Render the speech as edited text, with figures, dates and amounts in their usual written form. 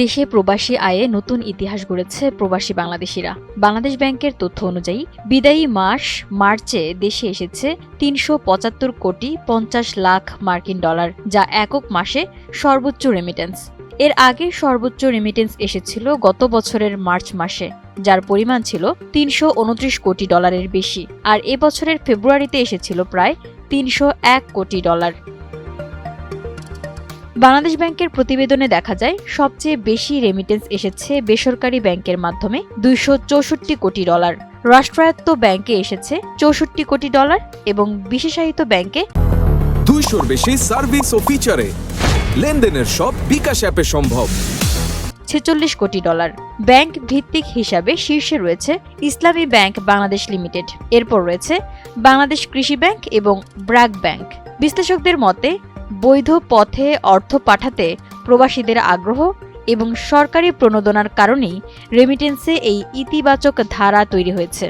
দেশে প্রবাসী আয়ে নতুন ইতিহাস গড়েছে প্রবাসী বাংলাদেশিরা। বাংলাদেশ ব্যাংকের তথ্য অনুযায়ী বিদায়ী মাস মার্চে দেশে এসেছে ৩৭৫ কোটি ৫০ লাখ মার্কিন ডলার, যা একক মাসে সর্বোচ্চ রেমিটেন্স। এর আগে সর্বোচ্চ রেমিটেন্স এসেছিল গত বছরের মার্চ মাসে, যার পরিমাণ ছিল ৩২৯ কোটি ডলারের বেশি, আর এবছরের ফেব্রুয়ারিতে এসেছিল প্রায় ৩০১ কোটি ডলার। বাংলাদেশ ব্যাংকের প্রতিবেদনে দেখা যায়, সবচেয়ে বেশি রেমিটেন্স এসেছে বেসরকারি ব্যাংকের মাধ্যমে ২৬৪ কোটি ডলার, রাষ্ট্রায়ত্ত ব্যাংকে এসেছে ৬৪ কোটি ডলার এবং বিশেষায়িত ব্যাংকে ২০০-র বেশি সার্ভিস ও ফিচারে লেনদেনের সব বিকাশ অ্যাপে সম্ভব ৪৬ কোটি ডলার। ব্যাংক ভিত্তিক হিসাবে শীর্ষে রয়েছে ইসলামী ব্যাংক বাংলাদেশ লিমিটেড, এরপর রয়েছে বাংলাদেশ কৃষি ব্যাংক এবং ব্র্যাক ব্যাংক। বিশ্লেষকদের মতে, বৈধ পথে অর্থ পাঠাতে প্রবাসীদের আগ্রহ এবং সরকারি প্রণোদনার কারণেই রেমিটেন্সে এই ইতিবাচক ধারা তৈরি হয়েছে।